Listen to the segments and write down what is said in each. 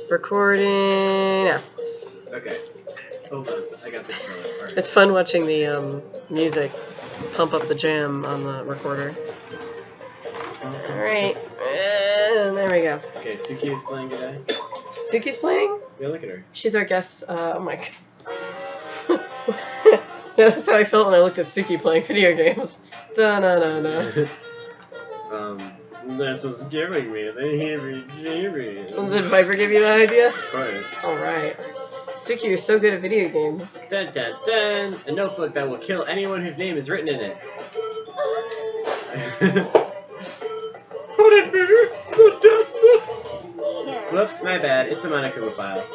Recording. Yeah. Okay. Hold on. I got the controller. Alright. It's fun watching the music pump up the jam on the recorder. Alright. And there we go. Okay, Suki is playing today. Suki's playing? Yeah, look at her. She's our guest. Oh my god. That's how I felt when I looked at Suki playing video games. Da-na-na-na. This is giving me the heebie-jeebies. Did Viper give you that idea? Of course. Alright. Suki, you're so good at video games. Dun dun dun! A notebook that will kill anyone whose name is written in it. Could it be the death book? Whoops, my bad. It's a Monokuma file.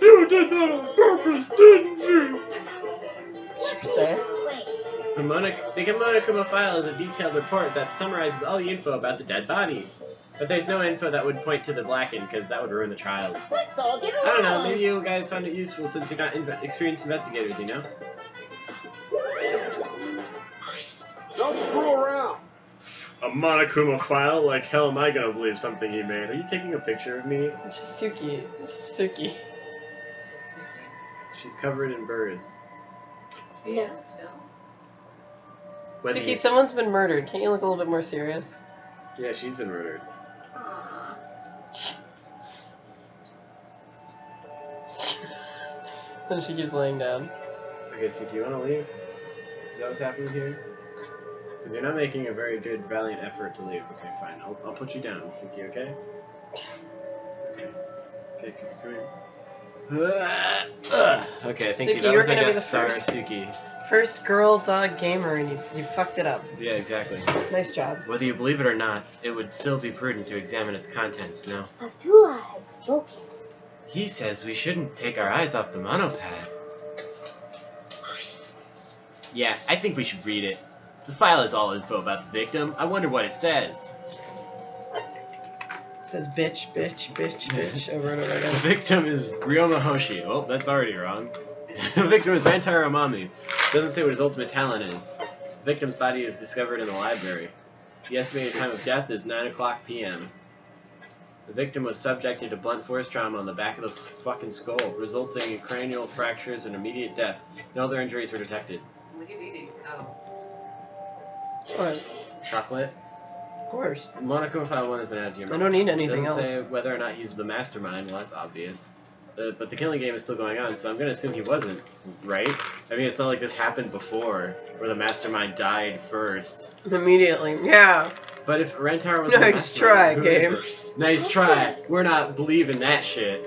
You did that on purpose, didn't you? Say? The Monokuma file is a detailed report that summarizes all the info about the dead body. But there's no info that would point to the Blacken, because that would ruin the trials. Let's all get along. I don't know, maybe you guys found it useful since you're not experienced investigators, you know? Don't screw around! A Monokuma file? Like hell am I gonna believe something he made? Are you taking a picture of me? It's just Suki. It's just Suki. She's covered in burrs. No. Whether Suki, you- someone's been murdered. Can't you look a little bit more serious? Yeah, she's been murdered. Then she keeps laying down. Okay, Suki, you wanna leave? Is that what's happening here? Because you're not making a very good, valiant effort to leave. Okay, fine. I'll put you down, Suki, okay? Okay. Okay, come here. Okay, I think Suki, that you're was our gonna be guest the star, first. Suki. First girl dog gamer, and you fucked it up. Yeah, exactly. Nice job. Whether you believe it or not, it would still be prudent to examine its contents, no? Abdullah has spoken. He says we shouldn't take our eyes off the monopad. Yeah, I think we should read it. The file is all info about the victim. I wonder what it says. It says bitch, bitch, bitch, bitch over and over The again. victim is Ryoma Hoshi. Oh, that's already wrong. The victim is Rantaro Amami. Doesn't say what his ultimate talent is. The victim's body is discovered in the library. The estimated time of death is 9 o'clock p.m. The victim was subjected to blunt force trauma on the back of the fucking skull, resulting in cranial fractures and immediate death. No other injuries were detected. What are you eating? Oh. What? Chocolate? Of course. Monokuma File 1 has been added to your I memory. don't need anything Doesn't else. say whether or not he's the mastermind. Well, that's obvious. But the killing game is still going on, so I'm going to assume he wasn't, right? I mean, it's not like this happened before, where the mastermind died first. Immediately. Yeah. But if Rantaro was the Nice mastermind, try, who is game. it? Nice try. We're not believing that shit.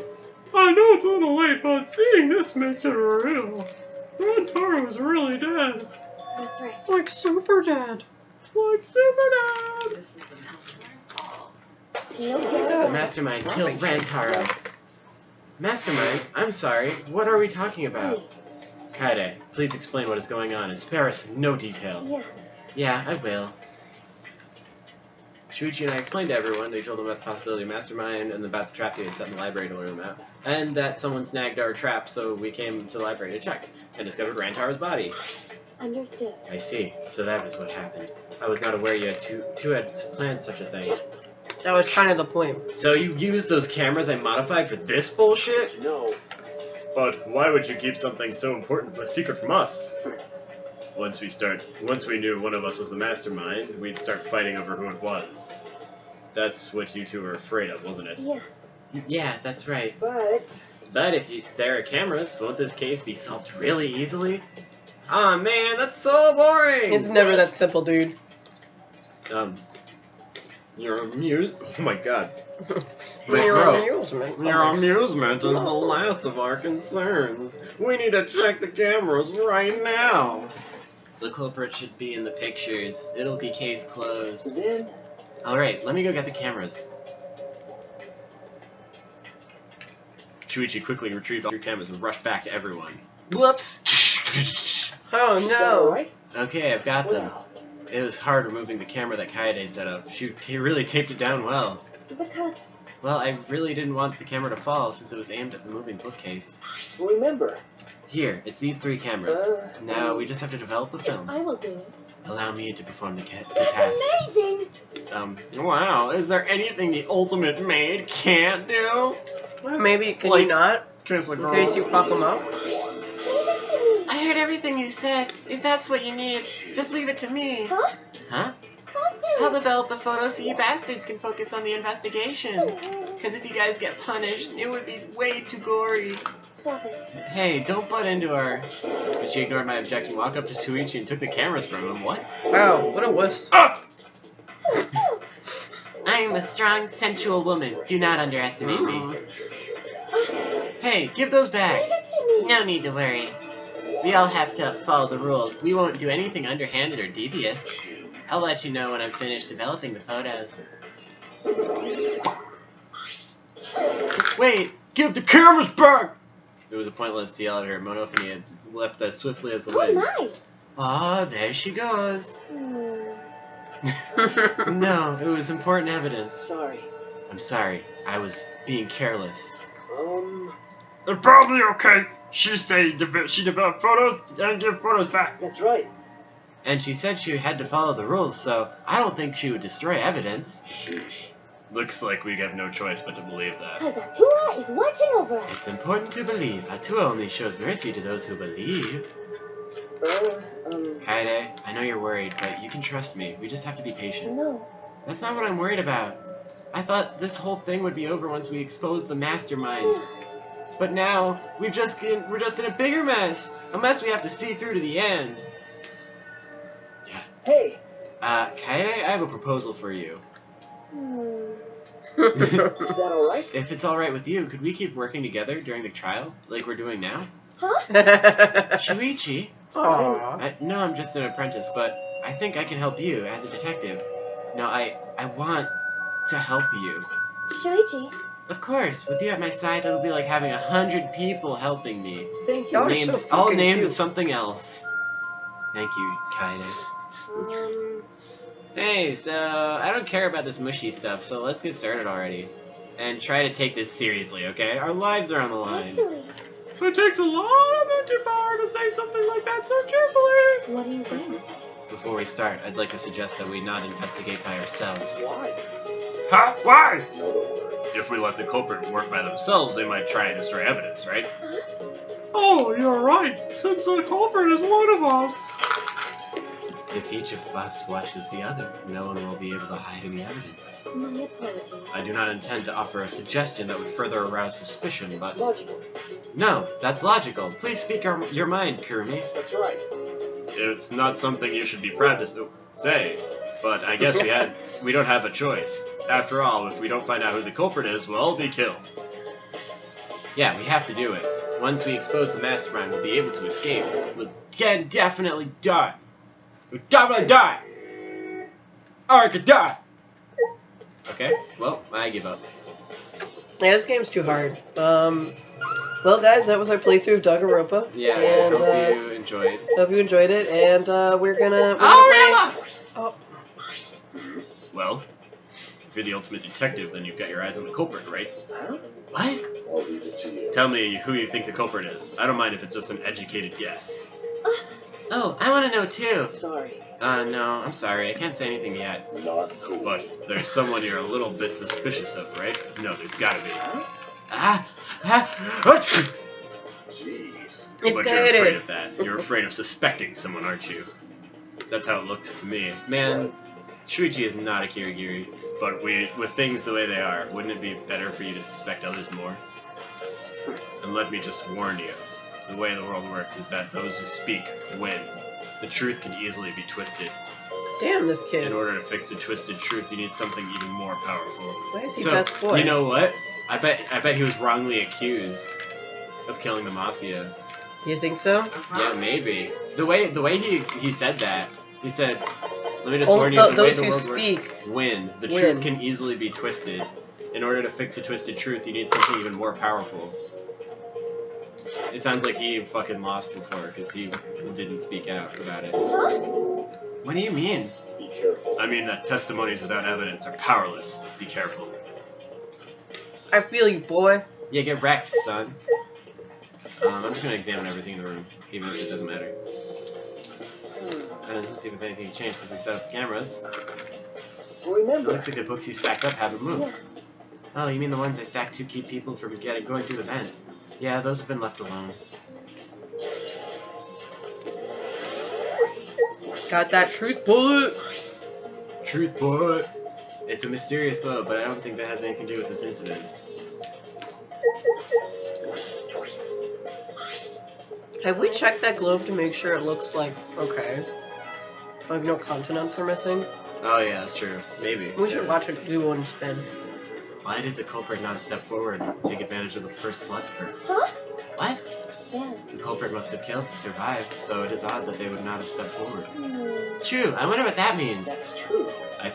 I know it's a little late, but seeing this makes it real. Rantaro's really dead. That's right. Like super dad. Like Super Dad! This is the mastermind's fault. No The get mastermind killed Rantaro. Mastermind? I'm sorry. What are we talking about? Kaede, please explain what is going on and spare us no detail. Yeah. Yeah, I will. Shuichi and I explained to everyone. They told them about the possibility of Mastermind and about the trap they had set in the library to lure them out. And that someone snagged our trap, so we came to the library to check and discovered Rantaro's body. Understood. I see. So that was what happened. I was not aware you had two had planned such a thing. That was kind of the point. So you used those cameras I modified for this bullshit? No. But why would you keep something so important a secret from us? Once we knew one of us was the mastermind, we'd start fighting over who it was. That's what you two were afraid of, wasn't it? Yeah. Yeah, that's right. But But if there are cameras, won't this case be solved really easily? Aw, man, that's so boring! It's never that simple, dude. Your amusement. Oh my god. Your throat. amusement. Your amusement is the last of our concerns. We need to check the cameras right now. The culprit should be in the pictures. It'll be case closed. Then, Alright, let me go get the cameras. Shuichi quickly retrieved all your cameras and rushed back to everyone. Whoops! Oh is that no. alright? Okay, I've got them. Well, It was hard removing the camera that Kaede set up. He really taped it down well. because Well, I really didn't want the camera to fall since it was aimed at the moving bookcase. remember, Here, it's these 3 cameras. Now we just have to develop the film. I will do it. Allow me to perform the task. Amazing! Wow, is there anything the ultimate maid can't do? Well, maybe, can Like- you not? Kiss a In girl. case you fuck them up? Leave it to me. I heard everything you said. If that's what you need, just leave it to me. Huh? Huh? Talk to I'll me. develop the photos so you bastards can focus on the investigation. Because if you guys get punished, it would be way too gory. Stop it. Hey, don't butt into her. But she ignored my objection, walked up to Shuichi and took the cameras from him. What? Wow, what a wuss. Up! I am a strong, sensual woman. Do not underestimate me. Mm. Hey, give those back. Leave it to me. No need to worry. We all have to follow the rules. We won't do anything underhanded or devious. I'll let you know when I'm finished developing the photos. Wait! Give the cameras back! It was pointless to yell at her. Monofony had left as swiftly as the Oh wind. my. Ah, there she goes. Hmm. No, it was important evidence. Sorry. I'm sorry. I was being careless. It's probably okay. She developed photos and give photos back. That's right. And she said she had to follow the rules, so I don't think she would destroy evidence. Looks like we have no choice but to believe that. Cause Atua is watching over us. It's important to believe. Atua only shows mercy to those who believe. Kaede, I know you're worried, but you can trust me. We just have to be patient. No. That's not what I'm worried about. I thought this whole thing would be over once we exposed the masterminds. But now, we're just in a bigger mess. A mess we have to see through to the end. Hey. Kaede, I have a proposal for you. Is that all right? If it's alright with you, could we keep working together during the trial, like we're doing now? Huh? Shuichi? Aww. No, I'm just an apprentice, but I think I can help you as a detective. No, I want to help you. Shuichi. Of course, with you at my side, it'll be like having 100 people helping me. Thank you. Y'all are so All fucking named cute. something else. Thank you, Kaede. Hey, so I don't care about this mushy stuff, so let's get started already. And try to take this seriously, okay? Our lives are on the line. Actually, It takes a lot of mental power to say something like that so cheerfully. what do you think? Before we start, I'd like to suggest that we not investigate by ourselves. Why? Huh? Why? No, don't worry. If we let the culprit work by themselves, they might try and destroy evidence, right? Oh, you're right. Since the culprit is one of us. If each of us watches the other, no one will be able to hide any evidence. My apologies. I do not intend to offer a suggestion that would further arouse suspicion, but... Logical. No, that's logical. Please speak your mind, Kurumi. That's right. It's not something you should be proud to say, but I guess we don't have a choice. After all, if we don't find out who the culprit is, we'll all be killed. Yeah, we have to do it. Once we expose the mastermind, we'll be able to escape. We'll definitely die. We'll definitely die! I could die! Okay, well, I give up. Yeah, this game's too hard. Well, guys, that was our playthrough of Danganronpa. Yeah, and, I hope you enjoyed. hope you enjoyed it, and we're gonna Oh, Oh. Well, if you're the ultimate detective, then you've got your eyes on the culprit, right? Huh? What? I'll leave it to you. Tell me who you think the culprit is. I don't mind if it's just an educated guess. Oh, I want to know too. Sorry. No, I'm sorry. I can't say anything yet. Not cool. But there's someone you're a little bit suspicious of, right? No, there's gotta be. Jeez. It's But you're Kaede. afraid of that. You're afraid of suspecting someone, aren't you? That's how it looked to me. Man, Shuichi is not a Kirigiri. But with things the way they are, wouldn't it be better for you to suspect others more? And let me just warn you. The way the world works is that those who speak win. The truth can easily be twisted. Damn, this In kid. order to fix a twisted truth, you need something even more powerful. Why is he So, best boy? you know what? I bet he was wrongly accused of killing the mafia. You think so? Yeah, maybe. The way he said that, he said, "Let me just Oh, warn you, the way those the who world speak works, win. The win. truth can easily be twisted. In order to fix a twisted truth, you need something even more powerful." It sounds like he fucking lost before because he didn't speak out about it. Huh? What do you mean? Be careful. I mean that testimonies without evidence are powerless. Be careful. I feel you, boy. Yeah, get wrecked, son. I'm just gonna examine everything in the room, even if it doesn't matter. And let's see if anything changed since we set up the cameras. It Remember. looks like the books you stacked up haven't moved. Oh, you mean the ones I stacked to keep people from going through the vent? Yeah, those have been left alone. Got that truth bullet. Truth bullet! It's a mysterious globe, but I don't think that has anything to do with this incident. Have we checked that globe to make sure it looks like okay? Like no continents are missing? Oh yeah, that's true. Maybe. We should watch it do one spin. Why did the culprit not step forward and take advantage of the first blood curve? Huh? What? Yeah. The culprit must have killed to survive, so it is odd that they would not have stepped forward. Hmm. True, I wonder what that means. That's true. I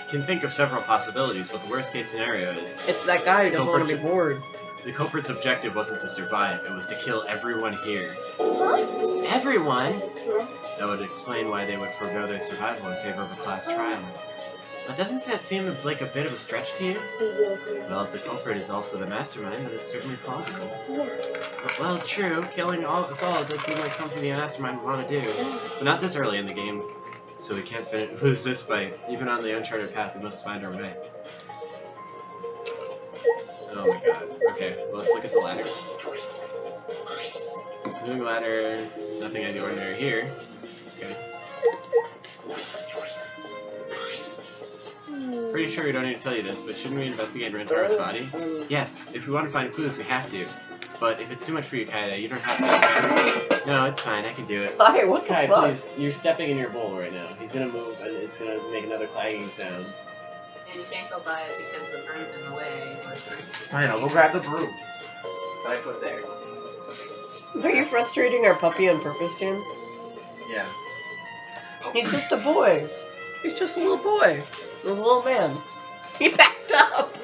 can think of several possibilities, but the worst case scenario is It's that guy who doesn't want to be bored. the culprit's objective wasn't to survive, it was to kill everyone here. Huh? Everyone? Yeah. That would explain why they would forego their survival in favor of a class trial. But doesn't that seem like a bit of a stretch to you? Well, if the culprit is also the mastermind, then it's certainly plausible. Yeah. Well, true, killing us all does seem like something the mastermind would want to do. But not this early in the game, so we can't lose this fight. Even on the uncharted path, we must find our way. Oh my god. Okay, well, let's look at the ladder. Moving ladder, nothing out of the ordinary here. Okay. Pretty sure we don't need to tell you this, but shouldn't we investigate Rentaro's body? Yes, if we want to find clues, we have to. But if it's too much for you, Kaede, you don't have to. No, it's fine, I can do it. Hi, what the Kai, fuck? please, you're stepping in your bowl right now. He's gonna move, and it's gonna make another clanging sound. And you can't go by it because of the broom in the way. Or something. Fine, I'll go grab the broom. 5 foot there. Are you frustrating our puppy on purpose, James? Yeah. He's just a boy. He's just a little boy. He's a little man. He backed up.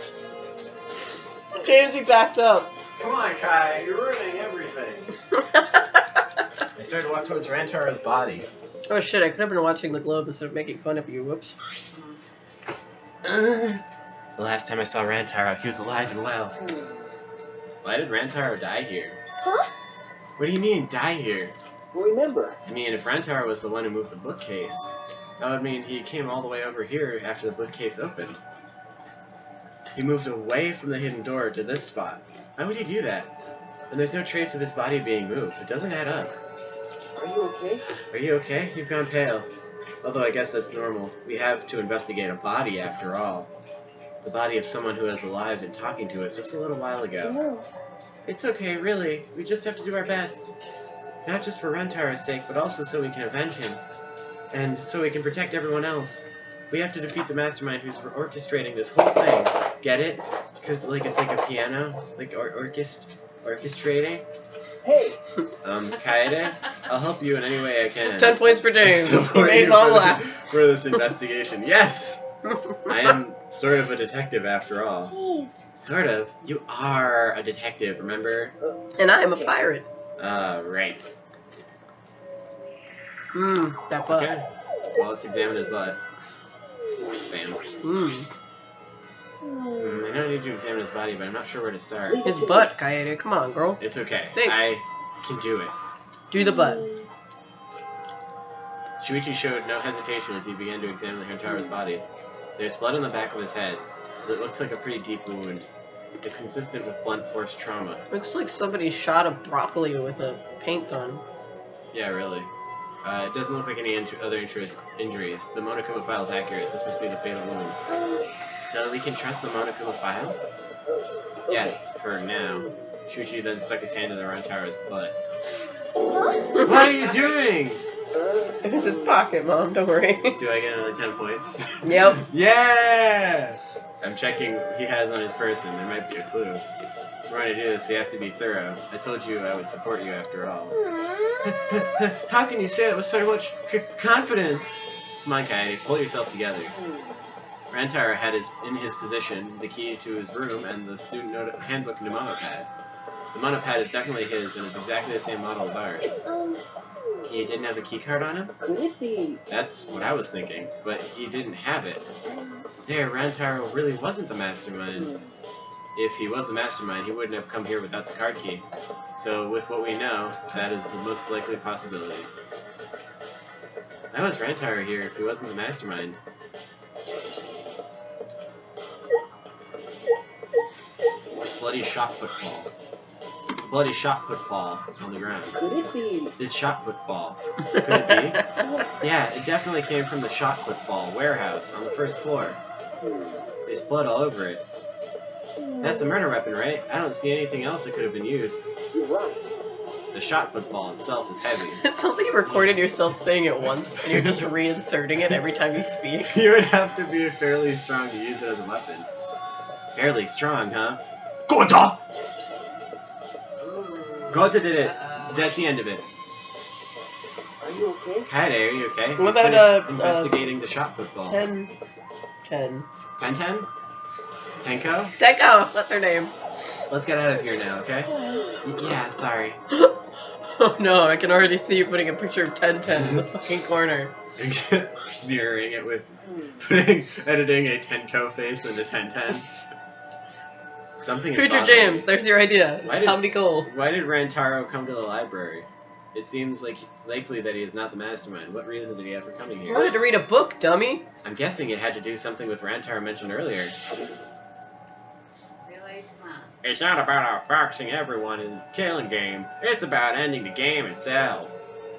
James, he backed up. Come on, Kai, you're ruining everything. I started to walk towards Rantaro's body. Oh shit, I could have been watching the globe instead of making fun of you. Whoops. The last time I saw Rantaro, he was alive and well. Why did Rantaro die here? Huh? What do you mean, die here? Remember, I mean, if Rantaro was the one who moved the bookcase, that would mean he came all the way over here after the bookcase opened. He moved away from the hidden door to this spot. Why would he do that? And there's no trace of his body being moved. It doesn't add up. are you okay? Are you okay? You've gone pale. Although I guess that's normal. We have to investigate a body after all. The body of someone who was alive and talking to us just a little while ago. No. It's okay, really. We just have to do our best. Not just for Rantaro's sake, but also so we can avenge him. And so we can protect everyone else. We have to defeat the mastermind who's orchestrating this whole thing. Get it? Because like it's like a piano, like orchestrating. Hey, Kaede, I'll help you in any way I can. 10 points for James. He Support made you Mom for laugh. for this investigation. Yes, I am sort of a detective after all. Jeez. Sort of. You are a detective, remember? And I am a pirate. Right. That butt. Okay. Well, let's examine his butt. Bam. I know I need to examine his body, but I'm not sure where to start. His butt, Kaede. Come on, girl. It's okay. Think. I can do it. Do the butt. Shuichi showed no hesitation as he began to examine Rantaro's body. There's blood on the back of his head. It looks like a pretty deep wound. It's consistent with blunt force trauma. Looks like somebody shot a broccoli with a paint gun. Yeah, really. It doesn't look like any other injuries. The Monokuma file is accurate. This must be the fatal wound. So we can trust the Monokuma file? Yes, for now. Shuichi then stuck his hand in the Rantaro's butt. What are you doing? It's his pocket, Mom. Don't worry. Do I get another 10 points? Yep. Yeah! I'm checking what he has on his person. There might be a clue. If we're going to do this, we have to be thorough. I told you I would support you after all. How can you say that with so much confidence? Come on, Kaede, pull yourself together. Rantaro had in his possession the key to his room and the student handbook mnemopad. The mnemopad is definitely his and is exactly the same model as ours. He didn't have the key card on him? could it be? That's what I was thinking, but he didn't have it. There, Rantaro really wasn't the mastermind. If he was the mastermind, he wouldn't have come here without the card key. So with what we know, that is the most likely possibility. Why was Rantaro here if he wasn't the mastermind? bloody shot put ball. A bloody shot put ball is on the ground. Could it be? This shot put ball. Could it be? Yeah, it definitely came from the shot put ball warehouse on the first floor. There's blood all over it. That's a murder weapon, right? I don't see anything else that could have been used. You're right. The shot put ball itself is heavy. It sounds like you recorded yourself saying it once, and you're just reinserting it every time you speak. You would have to be fairly strong to use it as a weapon. Fairly strong, huh? Gota! Ooh. Gota did it. Uh-oh. That's the end of it. Are you okay? Kaede, are you okay? What We about, finished investigating the shot put ball. 10. 10-10? Tenko? Deco! That's her name. Let's get out of here now, okay? Yeah, sorry. Oh no, I can already see you putting a picture of 1010 in the fucking corner. Mirroring it with editing a Tenko face into 1010. Something is Future bothering James, me. there's your idea. Why It's did- comedy gold. Why did Rantaro come to the library? It seems likely that he is not the mastermind. What reason did he have for coming You here? wanted to read a book, dummy. I'm guessing it had to do something with Rantaro mentioned earlier. Really? Come on. It's not about outfoxing everyone in the killing game. It's about ending the game itself.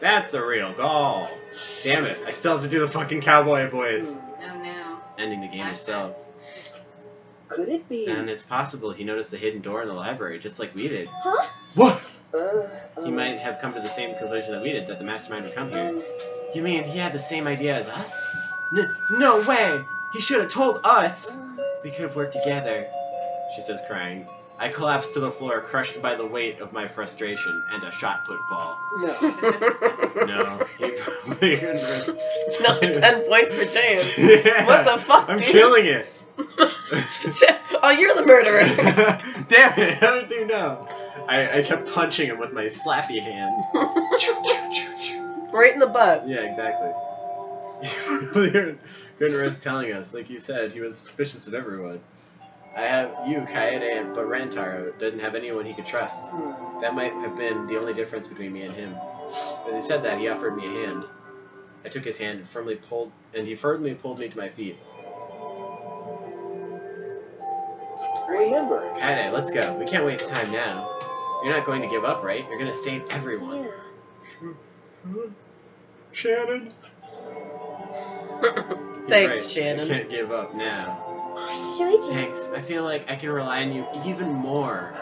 That's the real goal. Damn it, I still have to do the fucking cowboy voice. Oh no. Ending the game itself. Could it be? And it's possible he noticed the hidden door in the library, just like we did. Huh? What? He Um, might have come to the same conclusion that we did, that the mastermind would come here. You mean he had the same idea as us? No way! He should have told us! We could have worked together, she says, crying. I collapsed to the floor, crushed by the weight of my frustration and a shot put ball. No. No, he probably couldn't risk. Not 10 points for James. Yeah, What the fuck, I'm dude? killing it! Oh, you're the murderer. Damn it, how did you know? I kept punching him with my slappy hand. Right in the butt. Yeah, exactly. Couldn't risk telling us. Like you said, he was suspicious of everyone. I have you, Kaede, but Rantaro didn't have anyone he could trust. That might have been the only difference between me and him. As he said that, he offered me a hand. I took his hand and he firmly pulled me to my feet. Remember. Kaede, let's go. We can't waste time now. You're not going to give up, right? You're going to save everyone. Shannon. Thanks, I Shannon. can't give up now. Shuichi. Thanks. I feel like I can rely on you even more.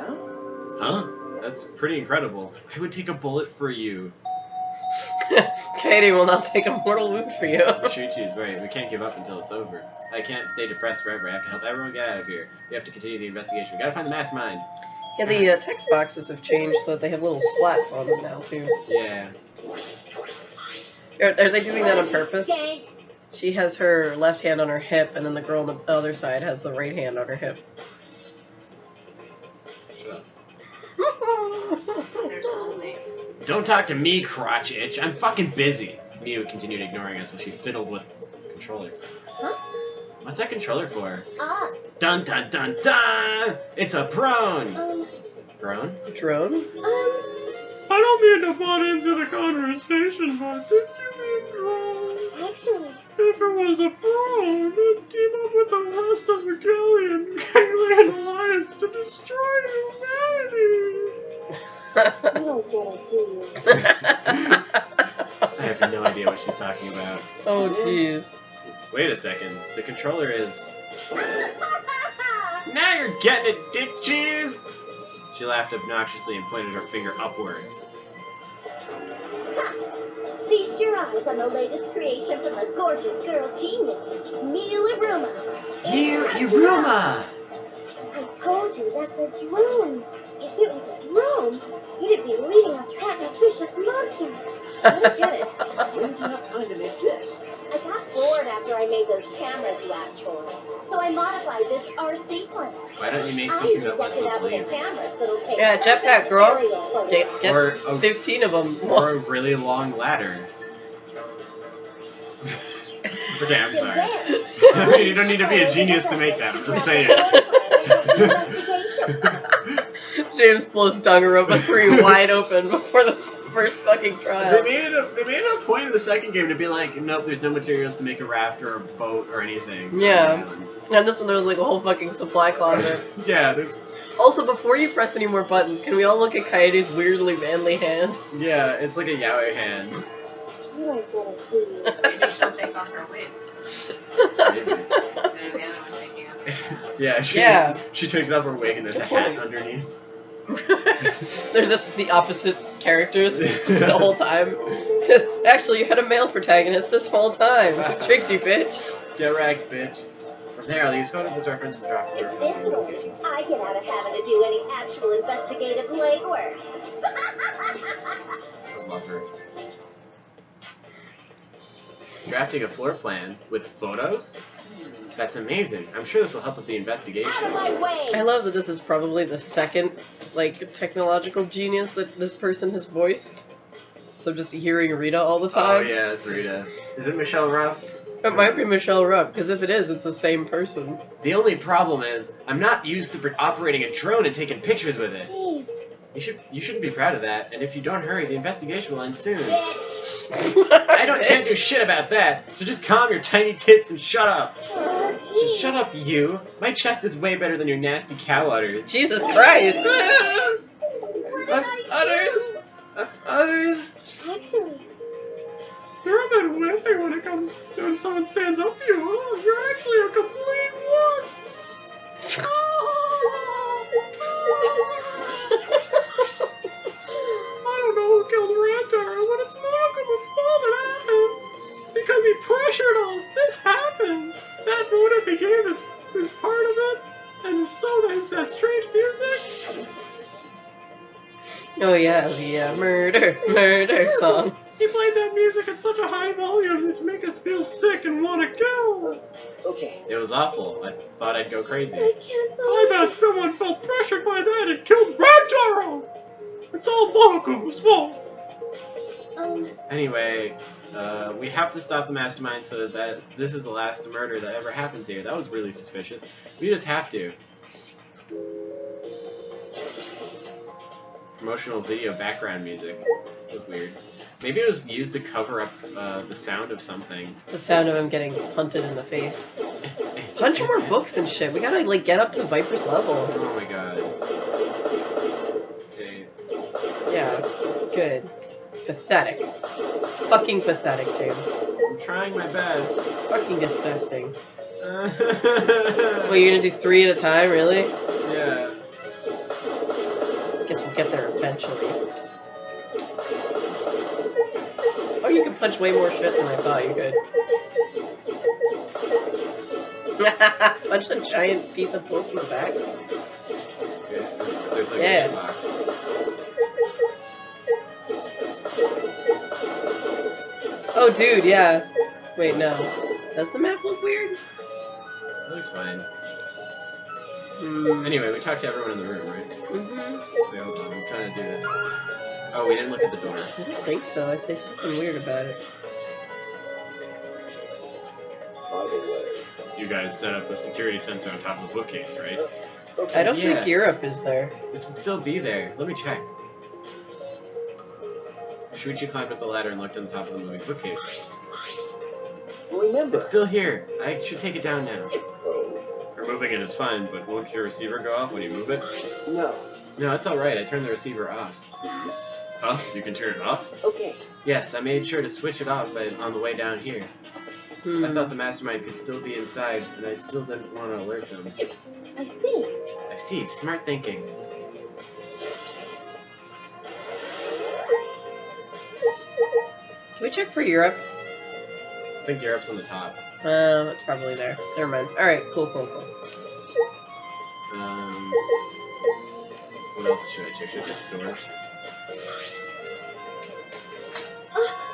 Huh? That's pretty incredible. I would take a bullet for you. Katie will not take a mortal wound for you. Shuichi is right. We can't give up until it's over. I can't stay depressed forever. I have to help everyone get out of here. We have to continue the investigation. We gotta find the mastermind. Yeah, the text boxes have changed so that they have little splats on them now, too. Yeah. Are they doing that on purpose? Gang. She has her left hand on her hip, and then the girl on the other side has the right hand on her hip. Shut up. They're soulmates. Don't talk to me, crotch itch. I'm fucking busy. Miu continued ignoring us while she fiddled with the controller. Huh? What's that controller for? Ah. Dun dun dun dun! It's a drone! Drone? Drone? I don't mean to butt into the conversation, but did you mean drone? Actually, If it was a drone, it'd team up with the rest of the Galilean Alliance to destroy humanity! you don't get it, do you? I have no idea what she's talking about. Oh, jeez. Wait a second. The controller is... Now you're getting it, dick cheese! She laughed obnoxiously and pointed her finger upward. Feast your eyes on the latest creation from the gorgeous girl genius, Miu Iruma. Iruma! I told you that's a drone. If it was a drone, it'd be leading a pack of vicious monsters. I don't get it. When did you have time to make this? I got bored after I made those cameras you asked for, so I modified this RC plane. Why don't you make I something even that lets decked it us out with a leave? camera so it'll take Yeah, perfect jetpack, girl. aerial photos. Get Or a- 15 of them. Or a really long ladder. Okay, I'm sorry. You don't need to be a genius to make that, I'm just saying. James blows Danganronpa 3 wide open before the first fucking They trial. made it a point in the second game to be like, nope, there's no materials to make a raft or a boat or anything. Yeah. And this one, there was like a whole fucking supply closet. Yeah, there's. Also, before you press any more buttons, can we all look at Kaede's weirdly manly hand? Yeah, it's like a yaoi hand. You ain't gonna do it. Maybe she'll take off her wig. Maybe. Instead of the other one taking off her. Yeah, Yeah. She takes off her wig and there's a hat underneath. They're just the opposite characters the whole time. Actually, you had a male protagonist this whole time. Tricked you, bitch. Get wrecked, bitch. From there, I'll use photos as reference to draft It's for this investigations. one. I get out of having to do any actual investigative legwork. I love her. Drafting a floor plan with photos? That's amazing. I'm sure this will help with the investigation. Out of my way! I love that this is probably the second, like, technological genius that this person has voiced. So I'm just hearing Rita all the Oh time. yeah, it's Rita. Is it Michelle Ruff? It might be Michelle Ruff, because if it is, it's the same person. The only problem is, I'm not used to operating a drone and taking pictures with it. Jeez, You shouldn't be proud of that, and if you don't hurry, the investigation will end soon. bitch! I can't do shit about that, so just calm your tiny tits and shut up. Oh, So jeez. shut up, you. My chest is way better than your nasty cow udders. Jesus Christ! Udders. Actually, You're a bit whippy when it comes to when someone stands up to you. Oh, you're actually a complete wuss. I don't know who killed Rantaro, but it's Malcolm's fault it happened. Because he pressured us. This happened. That motive he gave is part of it. And his soul has that strange music. Oh yeah, the murder song. He played that music at such a high volume to make us feel sick and want to kill. Okay. It was awful. I thought I'd go crazy. I can't I believe bet someone felt pressured by that and killed Rantaro! It's all Monaco's fault! Anyway, we have to stop the mastermind so that this is the last murder that ever happens here. That was really suspicious. We just have to. Promotional video background music. That was weird. Maybe it was used to cover up the sound of something. The sound of him getting punted in the face. Punch more books and shit. We gotta like get up to Viper's level. Oh my god. Okay. Yeah, good. Pathetic. Fucking pathetic, James. I'm trying my best. Fucking disgusting. Well, you're gonna do 3 at a time, really? Yeah. Guess we'll get there eventually. Oh, you can punch way more shit than I thought you could. Punch a giant piece of books in the back. Okay. There's like Yeah. a box. Oh, dude, yeah. Wait, no. Does the map look weird? That looks fine. Hmm. Anyway, we talked to everyone in the room, right? Mm-hmm. Wait, hold on. I'm trying to do this. Oh, we didn't look at the door. I don't think so. There's something weird about it. By the way. You guys set up a security sensor on top of the bookcase, right? Okay. I don't Yeah. think Europe is there. It should still be there. Let me check. Shuichi climbed up the ladder and looked on top of the moving bookcase. Remember. It's still here. I should take it down now. Oh, Removing it is fine, but won't your receiver go off when you move it? no. No, it's alright. I turned the receiver off. Oh, you can turn it off? Okay. Yes, I made sure to switch it off on the way down here. Hmm. I thought the mastermind could still be inside, and I still didn't want to alert them. I see. I see. Smart thinking. Can we check for Europe? I think Europe's on the top. It's probably there. Never mind. Alright, cool. What else should I check? Should I check the doors?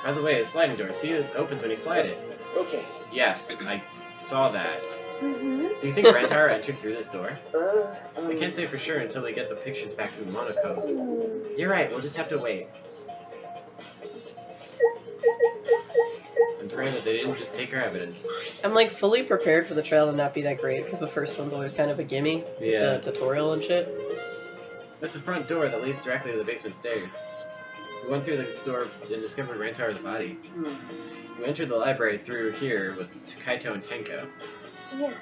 By the way, a sliding door. See, it opens when you slide it. Okay. Yes, I saw that. Mm-hmm. Do you think Rantaro entered through this door? I I can't say for sure until we get the pictures back from the Monacos. You're right, we'll just have to wait. I'm praying that they didn't just take our evidence. I'm like fully prepared for the trail to not be that great because the first one's always kind of a gimme. Yeah. The tutorial and shit. That's the front door that leads directly to the basement stairs. We went through the store and discovered Rantaro's body. We entered the library through here with Kaito and Tenko. Yeah,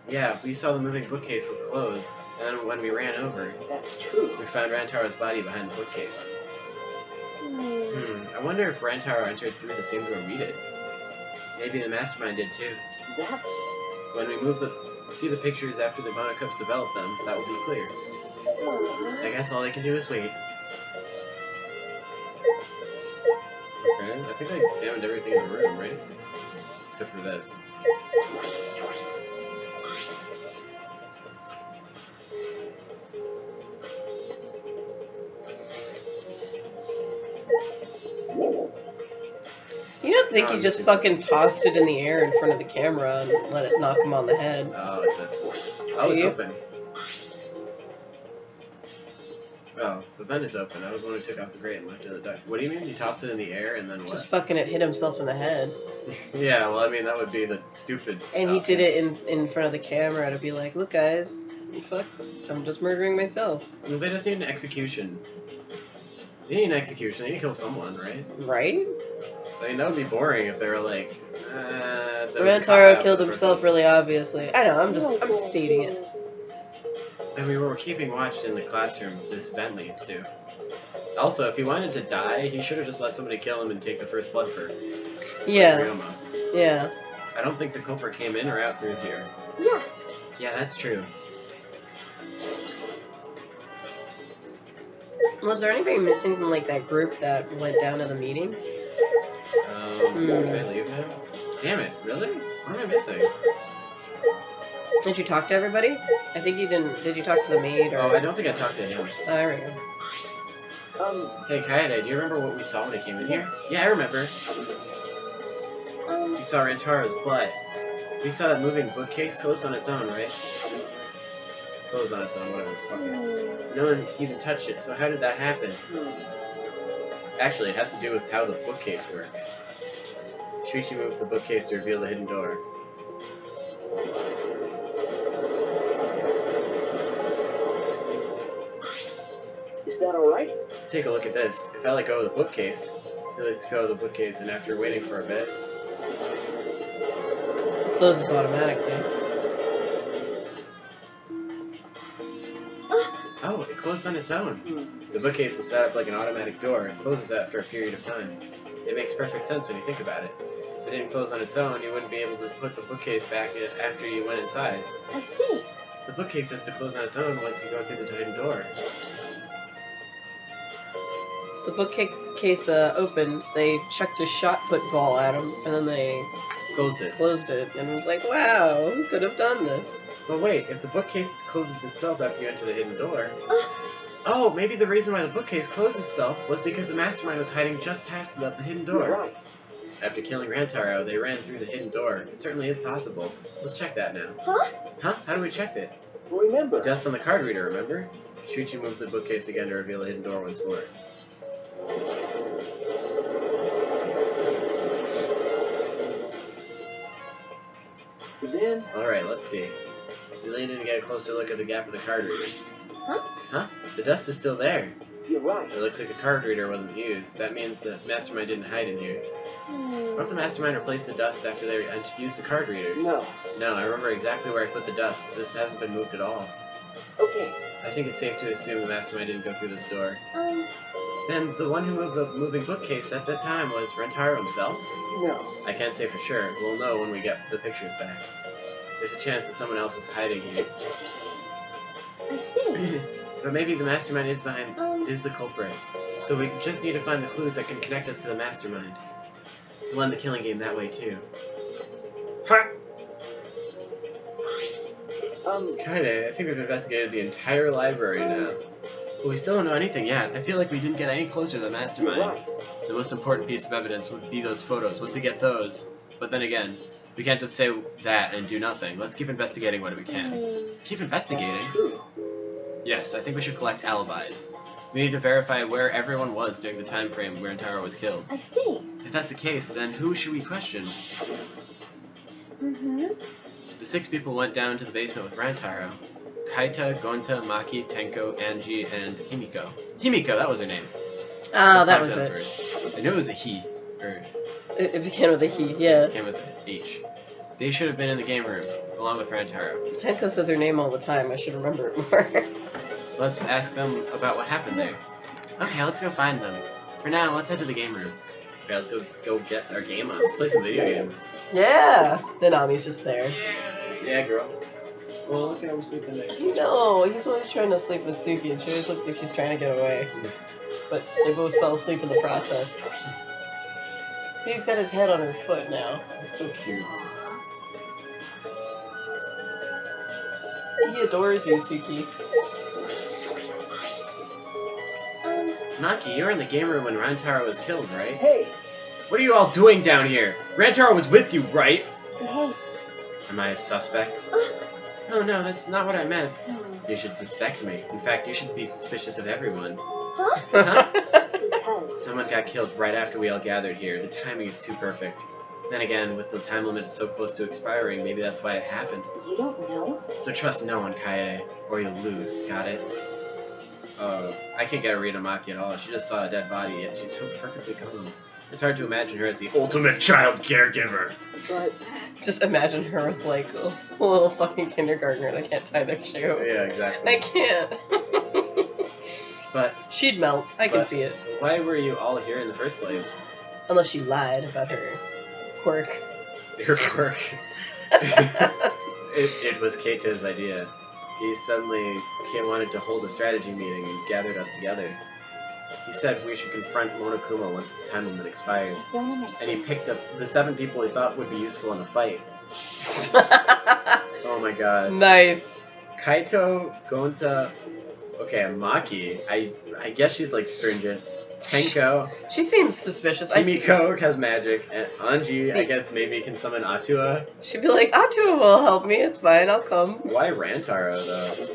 Yeah, we saw the moving bookcase closed, and then when we ran over, That's true. we found Rantaro's body behind the bookcase. Hmm. I wonder if Rantaro entered through the same door we did. Maybe the Mastermind did too. That's... When we see the pictures after the Monocups develop them, that will be clear. Aw. I guess all I can do is wait. Okay, I think I examined everything in the room, right? Except for this. You don't think he just fucking tossed it in the air in front of the camera and let it knock him on the head? Oh, it's this. Oh, it's You? open. Oh, the vent is open. I was the one who took off the grate and left it in the duct. What do you mean? You tossed it in the air and then what? Just fucking it hit himself in the head. Yeah, well, I mean, that would be the stupid... And he option. did it in front of the camera to be like, look guys, fuck, I'm just murdering myself. Well, they just need an execution. They need an execution. They need to kill someone, right? Right? I mean, that would be boring if they were like, there was a Rantaro cop-out killed for the himself person. really obviously. I know, I'm stating it. And we were keeping watch in the classroom this vent leads to. Also, if he wanted to die, he should have just let somebody kill him and take the first blood for Yeah, Ryoma. yeah. I don't think the culprit came in or out through here. Yeah. Yeah, that's true. Was there anybody missing from like that group that went down to the meeting? Can I leave now? Damn it, really? What am I missing? Did you talk to everybody? I think you didn't. Did you talk to the maid or? Oh, I don't think I talked to him. Oh, there we go. Hey, Kaede, do you remember what we saw when we came in here? Yeah, I remember. We saw Rantaro's butt. We saw that moving bookcase close on its own, right? Close on its own, whatever. Fuck it. No one even touched it, so how did that happen? Actually, it has to do with how the bookcase works. Shuichi moved the bookcase to reveal the hidden door. Is that alright? Take a look at this. If I let go of the bookcase, he lets go of the bookcase, and after waiting for a bit, It closes automatically. oh, it closed on its own. The bookcase is set up like an automatic door. It closes after a period of time. It makes perfect sense when you think about it. If it didn't close on its own, you wouldn't be able to put the bookcase back in after you went inside. I see. The bookcase has to close on its own once you go through the hidden door. So the bookcase opened, they chucked a shot put ball at him, and then they Closed it. closed it, and it was like, wow, who could have done this? But wait, if the bookcase closes itself after you enter the hidden door... Oh, maybe the reason why the bookcase closed itself was because the Mastermind was hiding just past the hidden You're door. right. After killing Rantaro, they ran through the hidden door. It certainly is possible. Let's check that now. Huh? Huh? How do we check it? Remember, Dust on the card reader, remember? Shuichi moved the bookcase again to reveal the hidden door once more. then Alright, let's see. We leaned in to get a closer look at the gap of the card reader. Huh? Huh? The dust is still there. you're right. It looks like the card reader wasn't used. That means the Mastermind didn't hide in here. What if the Mastermind replaced the dust after they used the card reader? No. No, I remember exactly where I put the dust. This hasn't been moved at all. Okay. I think it's safe to assume the Mastermind didn't go through this door. Um, Then the one who moved the moving bookcase at that time was Rantaro himself? No. I can't say for sure. We'll know when we get the pictures back. There's a chance that someone else is hiding here. I see. But maybe the Mastermind is the culprit. So we just need to find the clues that can connect us to the Mastermind. We'll end the killing game that way too. Huh? Kinda. I think we've investigated the entire library now. But we still don't know anything yet. I feel like we didn't get any closer to the You're Mastermind. right. The most important piece of evidence would be those photos. Once we get those, but then again, we can't just say that and do nothing. Let's keep investigating what we can. Keep investigating? That's true. Yes, I think we should collect alibis. We need to verify where everyone was during the time frame where Rantaro was killed. I see. If that's the case, then who should we question? Mm-hmm. The 6 people went down to the basement with Rantaro. Kaita, Gonta, Maki, Tenko, Angie, and Himiko. Himiko, that was her name. Oh, Let's that talk was to them it. first. I knew it was a he, or It began with a he, yeah. it came with an H. They should have been in the game room, along with Rantaro. Tenko says her name all the time. I should remember it more. Let's ask them about what happened there. Okay, let's go find them. For now, let's head to the game room. Okay, let's go get our game on. Let's play some video games. Yeah! Nanami's just there. Yeah, girl. Well, look at him sleeping next to me. No, he's always trying to sleep with Suki, and she always looks like she's trying to get away. But they both fell asleep in the process. See, he's got his head on her foot now. It's so cute. He adores you, Suki. Maki, you were in the game room when Rantaro was killed, right? Hey! What are you all doing down here? Rantaro was with you, right? Hey. Am I a suspect? Oh no, that's not what I meant. You should suspect me. In fact, you should be suspicious of everyone. Huh? Huh? Because. Someone got killed right after we all gathered here. The timing is too perfect. Then again, with the time limit so close to expiring, maybe that's why it happened. You don't know? So trust no one, Kaede, or you'll lose. Got it? I can't get a read on Maki at all. She just saw a dead body, yet she's perfectly calm. It's hard to imagine her as the ultimate child caregiver. But Just imagine her with, like, a little fucking kindergartner that can't tie their shoe. Yeah, exactly. I can't. But She'd melt. I can But- see it. why were you all here in the first place? Unless she lied about her quirk. Your work. It was Keita's idea. He suddenly wanted to hold a strategy meeting and gathered us together. He said we should confront Monokuma once the time limit expires. I don't understand. And he picked up the 7 people he thought would be useful in a fight. Oh my god. Nice. Kaito, Gonta, okay, Maki, I guess she's like stringent. Tenko, She seems suspicious. I see. Himiko has magic, and Anji, I guess maybe can summon Atua. She'd be like, Atua will help me. It's fine. I'll come. Why Rantaro though?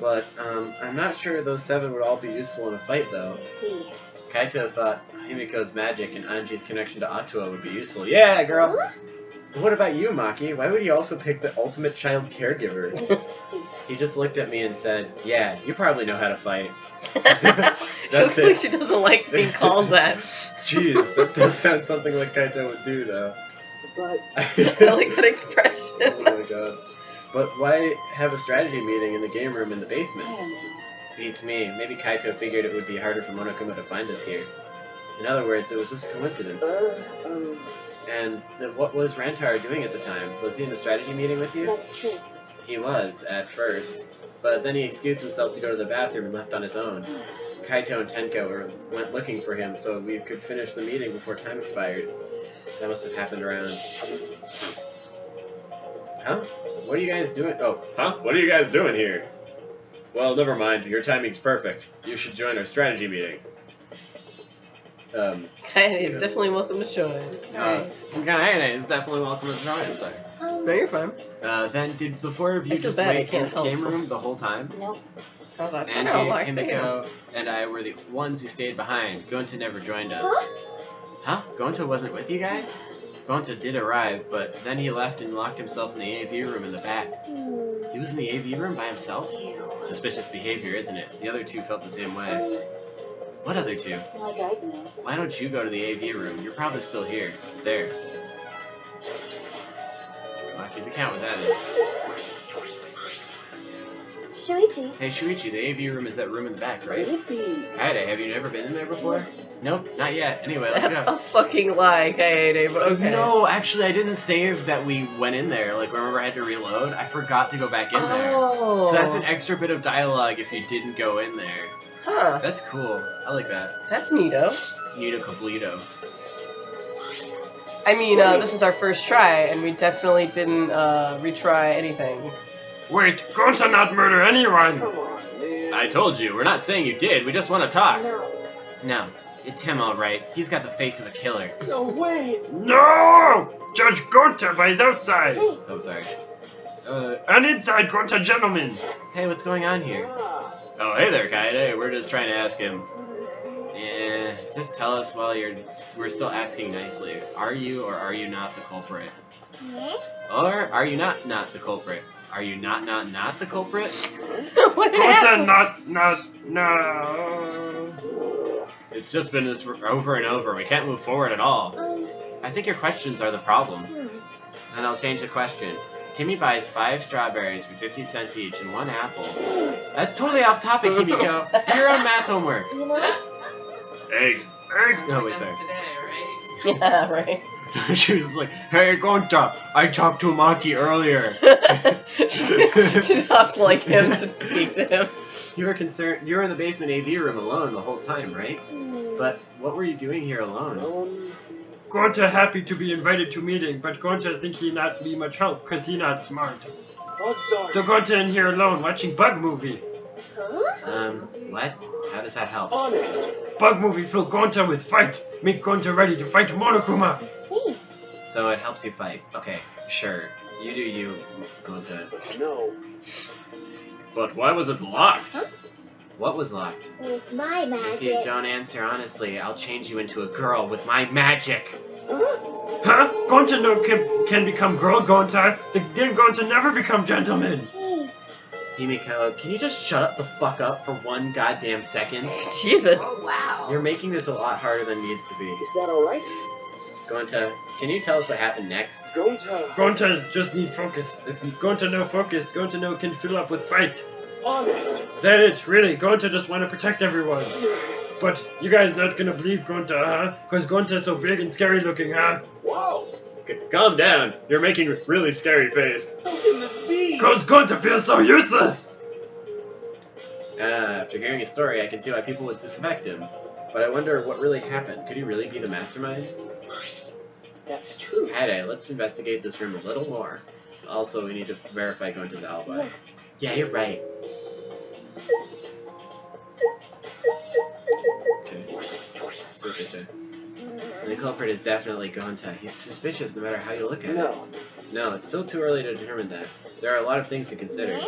But I'm not sure those 7 would all be useful in a fight though. Let's see. Kaito thought Himiko's magic and Anji's connection to Atua would be useful. Yeah, girl. Huh? What about you, Maki? Why would you also pick the ultimate child caregiver? This is stupid. He just looked at me and said, "Yeah, you probably know how to fight." She That's looks it. like she doesn't like being called that. Jeez, that does sound something like Kaito would do, though. but I like that expression. Oh my god. But why have a strategy meeting in the game room in the I basement? don't know. Beats me. Maybe Kaito figured it would be harder for Monokuma to find us here. In other words, it was just a coincidence. And what was Rantaro doing at the time? Was he in the strategy meeting with you? That's true. He was, at first. But then he excused himself to go to the bathroom and left on his own. Kaito and Tenko went looking for him so we could finish the meeting before time expired. That must have happened around... Huh? What are you guys doing? Oh, huh? What are you guys doing here? Well, never mind. Your timing's perfect. You should join our strategy meeting. Kaede is definitely welcome to join. Kaede is definitely welcome to join. I'm sorry. No, you're fine. Then did the 4 of I you feel just bad, I wait in can't the help. game room the whole time? Nope. I was like, I Angie, don't like this. Himiko, and I were the ones who stayed behind. Gonta never joined us. Huh? Huh? Gonta wasn't with you guys? Gonta did arrive, but then he left and locked himself in the AV room in the back. He was in the AV room by himself? Suspicious behavior, isn't it? The other 2 felt the same way. What other 2? Like I know. Why don't you go to the AV room? You're probably still here. There. Maki's account was added. Shuichi. Hey Shuichi, the AV room is that room in the back, right? Yippee! Kaede, have you never been in there before? Nope, not yet. Anyway, let's That's go. a fucking lie, Kaede, but okay. No, actually, I didn't save that we went in there. Like, remember I had to reload? I forgot to go back in there. Oh. So that's an extra bit of dialogue if you didn't go in there. Huh. That's cool. I like that. That's neato. Nito Complito. I mean, this is our first try, and we definitely didn't retry anything. Wait, Gonta not murder anyone! Come on, man. I told you, we're not saying you did. We just want to talk. No. No, it's him all right. He's got the face of a killer. No way! No! Judge Gonta is outside! Hey. Oh, sorry. And inside Gonta gentlemen! Hey, what's going on here? Ah, Oh, hey there, Kaede. We're just trying to ask him. Yeah, just tell us while we're still asking nicely. Are you or are you not the culprit? Hmm? Or are you not the culprit? Are you not the culprit? What Gonta, happened? no. It's just been this over and over. We can't move forward at all. I think your questions are the problem. Then I'll change the question. Timmy buys 5 strawberries for 50 cents each and 1 apple. That's totally off topic, Himiko. Do your own math homework. You know? Egg. No, wait, That's sorry. today, right? Yeah, right. She was like, hey, Gonta, I talked to Maki earlier. She talks like him to speak to him. You were in the basement AV room alone the whole time, right? But what were you doing here alone? Gonta happy to be invited to meeting, but Gonta think he not be much help, cause he not smart. I'm sorry. So Gonta in here alone, watching Bug Movie. Huh? What? How does that help? Honest. Bug Movie fill Gonta with fight, make Gonta ready to fight Monokuma. I see. So it helps you fight. Okay, sure. You do you, Gonta. No. But why was it locked? Huh? What was locked? With my If you magic. don't answer honestly, I'll change you into a girl with my magic. Huh? Gonta no can become girl Gonta. The Gonta never become gentleman. Jeez. Himiko, can you just shut up the fuck up for 1 goddamn second? Jesus. Oh, wow. You're making this a lot harder than it needs to be. Is that alright? Gonta, can you tell us what happened next? Gonta. Gonta just need focus. If Gonta no focus, Gonta no can fill up with fight. Honest. That it, really. Gonta just want to protect everyone. But you guys not gonna believe Gonta, huh? Cause Gonta's so big and scary looking, huh? Wow. Calm down. You're making a really scary face. How can this be? Cause Gonta feels so useless! After hearing his story, I can see why people would suspect him. But I wonder what really happened. Could he really be the mastermind? That's true. Kaede, let's investigate this room a little more. Also, we need to verify Gonta's alibi. Yeah, you're right. Okay. That's what they say. The culprit is definitely Gonta. He's suspicious no matter how you look at it. No. No, it's still too early to determine that. There are a lot of things to consider.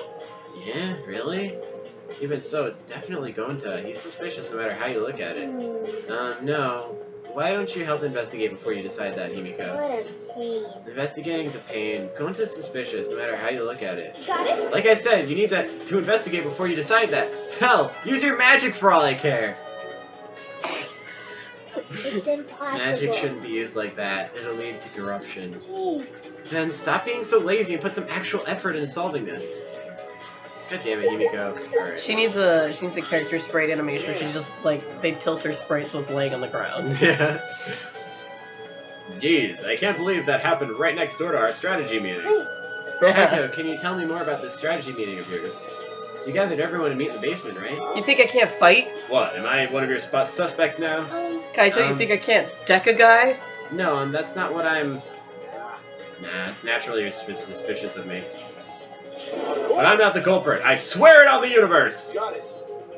Yeah, really? Even so, it's definitely Gonta. He's suspicious no matter how you look at it. No. Why don't you help investigate before you decide that, Himiko? What a pain. Investigating is a pain. Gonta's suspicious no matter how you look at it. Got it? Like I said, you need to investigate before you decide that. Hell, use your magic for all I care. It's impossible. Magic shouldn't be used like that. It'll lead to corruption. Jeez. Then stop being so lazy and put some actual effort into solving this. God damn it, Himiko. Alright. She needs a character sprite animation where she just like they tilt her sprite so it's laying on the ground. Yeah. Jeez, I can't believe that happened right next door to our strategy meeting. Kaito, can you tell me more about this strategy meeting of yours? You gathered everyone to meet in the basement, right? You think I can't fight? What, am I one of your suspects now? Kaito, you think I can't deck a guy? No, that's not what I'm... Nah, it's naturally you're suspicious of me. But I'm not the culprit. I swear it on the universe! Got it.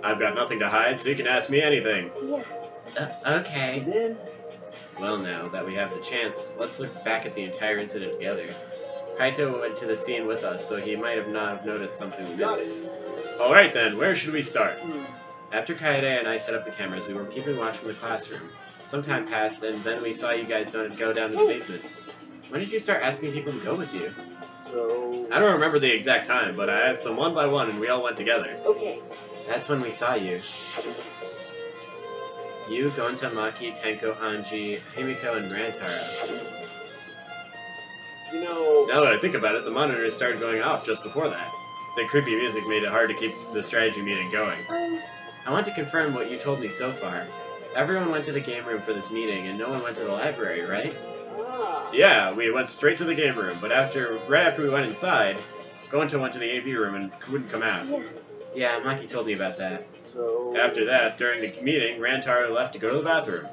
I've got nothing to hide, so you can ask me anything. Yeah. Okay. And then, Well, now that we have the chance, let's look back at the entire incident together. Kaito went to the scene with us, so he might have not have noticed something we got missed. it. Alright then, where should we start? Hmm. After Kaede and I set up the cameras, we were keeping watch from the classroom. Some time passed, and then we saw you guys go down to the basement. When did you start asking people to go with you? So. I don't remember the exact time, but I asked them one by one, and we all went together. Okay. That's when we saw you. You, Gonta, Maki, Tenko, Anji, Himiko, and Rantaro. You know. Now that I think about it, the monitors started going off just before that. The creepy music made it hard to keep the strategy meeting going. I want to confirm what you told me so far. Everyone went to the game room for this meeting, and no one went to the library, right? Ah. Yeah, we went straight to the game room, but right after we went inside, Gonta went to the AV room and wouldn't come out. Yeah. Yeah, Maki told me about that. So. After that, during the meeting, Rantaro left to go to the bathroom.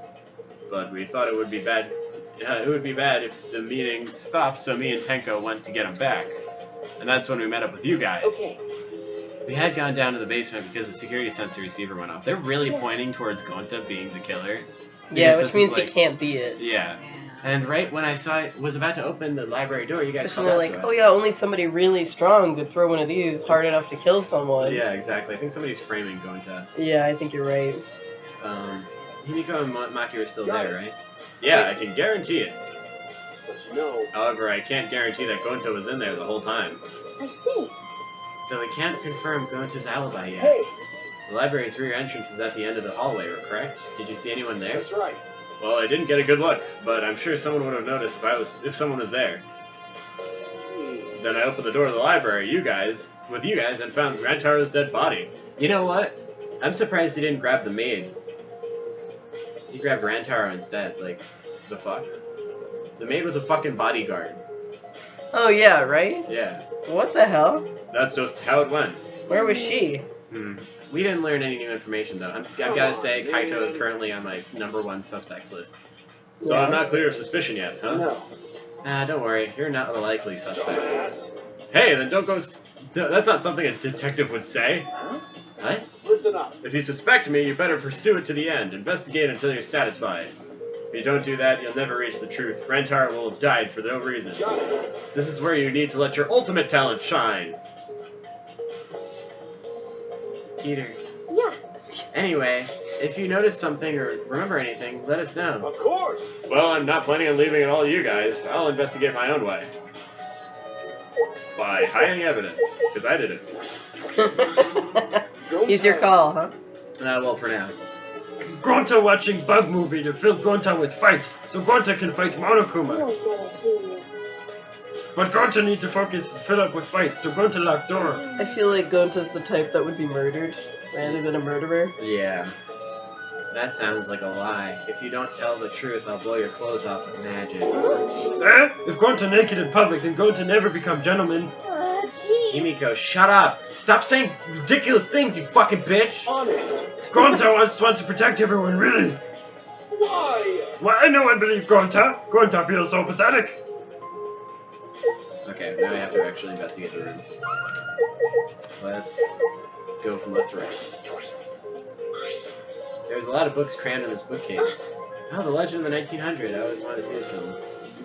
But we thought it would be bad. It would be bad if the meeting stopped, so me and Tenko went to get him back. And that's when we met up with you guys. Okay. We had gone down to the basement because the security sensor receiver went off. They're really pointing towards Gonta being the killer. Yeah, Because which this means is he like- can't be it. Yeah. Yeah. And right when I was about to open the library door, you guys Especially called out like, to us. oh yeah, only somebody really strong could throw one of these hard enough to kill someone. Yeah, exactly. I think somebody's framing Gonta. Yeah, I think you're right. Himiko and Maki are still Got there, it. right? Yeah, I can guarantee it. But you know. However, I can't guarantee that Gonta was in there the whole time. I see. So we can't confirm Gonta's alibi yet. Hey, The library's rear entrance is at the end of the hallway, correct? Did you see anyone there? that's right. Well, I didn't get a good look, but I'm sure someone would have noticed if someone was there. Then I opened the door to the library, with you guys, and found Rantaro's dead body. You know what? I'm surprised he didn't grab the maid. He grabbed Rantaro instead. Like, the fuck? The maid was a fucking bodyguard. Oh yeah, right? Yeah. What the hell? That's just how it went. Where was she? We didn't learn any new information, though. I've got to say, Kaito is currently on my #1 suspects list. So Yeah. I'm not clear of suspicion yet, huh? No. Don't worry. You're not a likely suspect. Hey, then don't go... That's not something a detective would say. Huh? What? Listen up. If you suspect me, you better pursue it to the end. Investigate until you're satisfied. If you don't do that, you'll never reach the truth. Rantaro will have died for no reason. Got it. This is where you need to let your ultimate talent shine. Peter. Yeah. Anyway, if you notice something or remember anything, let us know. Of course. Well, I'm not planning on leaving it all to you guys. I'll investigate my own way. By hiding evidence, because I did it. He's your call, huh? Well, for now. Gonta watching bug movie to fill Gonta with fight, so Gonta can fight Monokuma. You're gonna do it. But Gonta need to fill up with fight, so Gonta lock door. I feel like Gonta's the type that would be murdered rather than a murderer. Yeah. That sounds like a lie. If you don't tell the truth, I'll blow your clothes off with magic. If Gonta naked in public, then Gonta never become gentleman. Aw, gee. Himiko, shut up! Stop saying ridiculous things, you fucking bitch! Honest. Gonta wants to protect everyone, really. Why? Why, no one believe Gonta. Gonta feels so pathetic. Okay, now I have to actually investigate the room. Let's go from left to right. There's a lot of books crammed in this bookcase. Oh, The Legend of the 1900. I always wanted to see this film.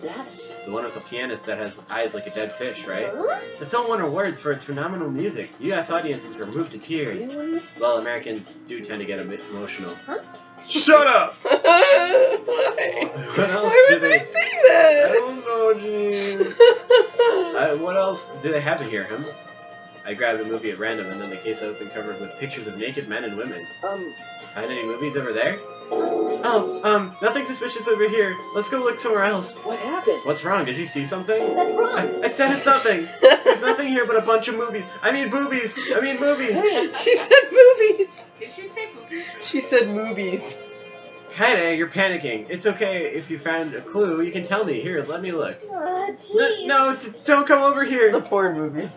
That's... The one with the pianist that has eyes like a dead fish, right? Huh? The film won awards for its phenomenal music. U.S. audiences were moved to tears. Really? Well, Americans do tend to get a bit emotional. Huh? Shut up! Why? What else Why did would they say I that? don't know, Gene. What else do they have in here, huh? I grabbed a movie at random, and then the case opened covered with pictures of naked men and women. Find any movies over there? Oh, nothing suspicious over here. Let's go look somewhere else. What happened? What's wrong? Did you see something? That's wrong. I said it's nothing. There's nothing here but a bunch of movies. I mean boobies. I mean movies. She said movies. Did she say movies? She said movies. Kaede, you're panicking. It's okay if you found a clue. You can tell me. Here, let me look. Aw, gee. No, don't come over It's a here. porn movie.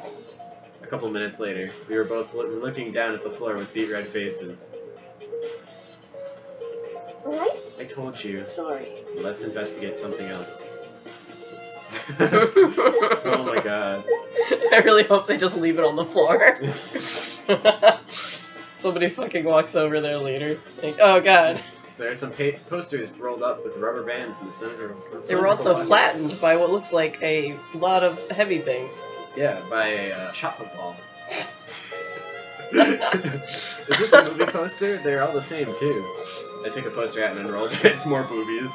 A couple minutes later, we were both looking down at the floor with beet red faces. Right? I told you. Sorry. Let's investigate something else. Oh my god. I really hope they just leave it on the floor. Somebody fucking walks over there later. Like, oh god. There are some posters rolled up with rubber bands in the center. They were also flattened by what looks like a lot of heavy things. Yeah, by a shot put ball. Is this a movie poster? They're all the same too. I took a poster out and unrolled it. It's more boobies.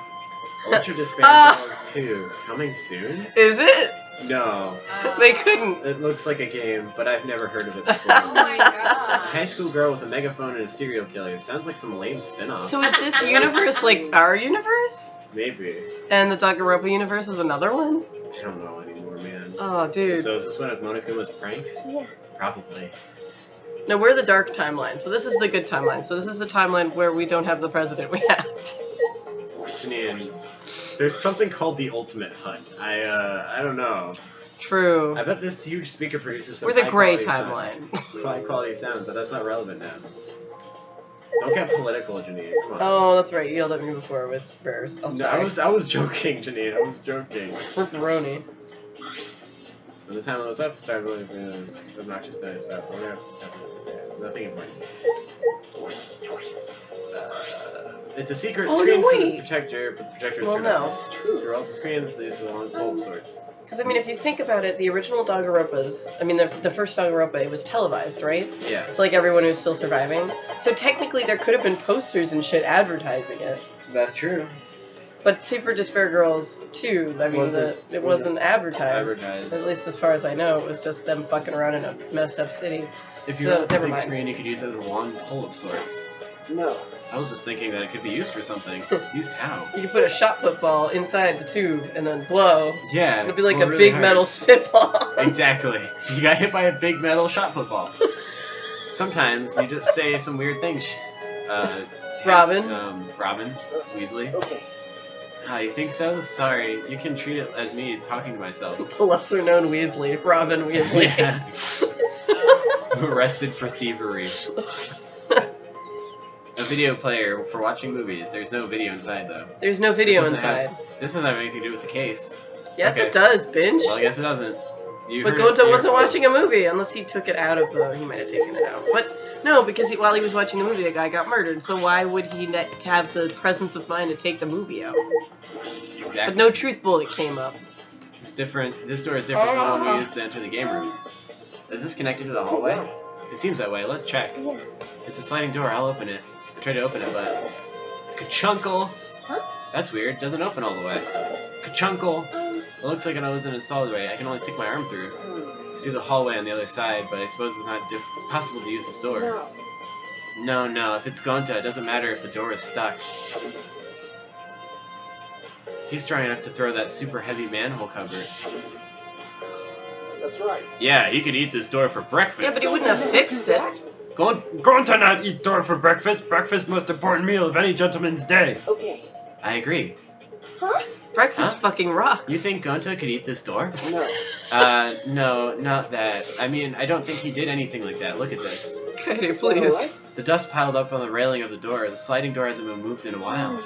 Ultra Despair Dolls 2. Coming soon? Is it? No. They couldn't. It looks like a game, but I've never heard of it before. Oh my A god. high school girl with a megaphone and a serial killer. Sounds like some lame spin-off. So is this universe like our universe? Maybe. And the Danganronpa universe is another one? I don't know anymore, man. Oh, dude. So is this one of Monokuma's pranks? Yeah. Probably. No, we're the dark timeline, so this is the good timeline. So this is the timeline where we don't have the president we have. Janine, there's something called the Ultimate Hunt. I don't know. True. I bet this huge speaker produces some We're the gray high-quality timeline. high quality sound, but that's not relevant now. Don't get political, Janine. Come on. Oh, that's right. You yelled at me before with bears. I'm No, sorry. I was joking, Janine. I was joking. With Roni. When the timeline was up, started really obnoxious noise stuff. Nothing important. It's a secret Oh, screen no, for the wait. projector, but the projector is Well, turned no. off. It's true. Throughout the screen, these are long pole sorts. Because, I mean, if you think about it, the original Danganronpas, I mean, the first Danganronpa, it was televised, right? Yeah, To, like, everyone who's still surviving. So technically there could have been posters and shit advertising it. that's true. But Super Despair Girls 2, I mean, it wasn't advertised. At least as far as I know, it was just them fucking around in a messed up city. If you So, have a never big mind. screen, you could use it as a long pole of sorts. No. I was just thinking that it could be used for something. Used how? You could put a shot put ball inside the tube and then blow. Yeah. It'd be like well, a really big hard. metal spitball. Exactly. You got hit by a big metal shot football. Sometimes you just say some weird things. Robin. Robin Weasley. Okay. You think so? Sorry. You can treat it as me talking to myself. The lesser known Weasley, Robin Weasley. Yeah. Arrested for thievery. A video player for watching movies. There's no video inside though. There's no video This doesn't inside. This doesn't have anything to do with the case. Yes, Okay. it does, Binge. Well, I guess it doesn't. But Gonta wasn't watching a movie unless he took it out of the. He might have taken it out. But no, because while he was watching the movie, the guy got murdered. So why would he have the presence of mind to take the movie out? Exactly. But no truth bullet came up. It's different. This door is different from the one we used to enter the game room. Is this connected to the hallway? It seems that way. Let's check. Yeah. It's a sliding door. I'll open it. I tried to open it, but Ka-chunkle. Huh? That's weird. Doesn't open all the way. Ka-chunkle. It looks like it wasn't installed right. I can only stick my arm through. See the hallway on the other side, but I suppose it's not possible to use this door. No. No. If it's Gonta, it doesn't matter if the door is stuck. He's strong enough to throw that super heavy manhole cover. That's right. Yeah, he could eat this door for breakfast. Yeah, but he wouldn't have fixed it. Going to not eat door for breakfast. Breakfast most important meal of any gentleman's day. Okay. I agree. Huh? Breakfast Huh? fucking rocks. You think Gonta could eat this door? No. No, not that. I mean, I don't think he did anything like that. Look at this. Okay, please. Alright. The dust piled up on the railing of the door. The sliding door hasn't been moved in a while.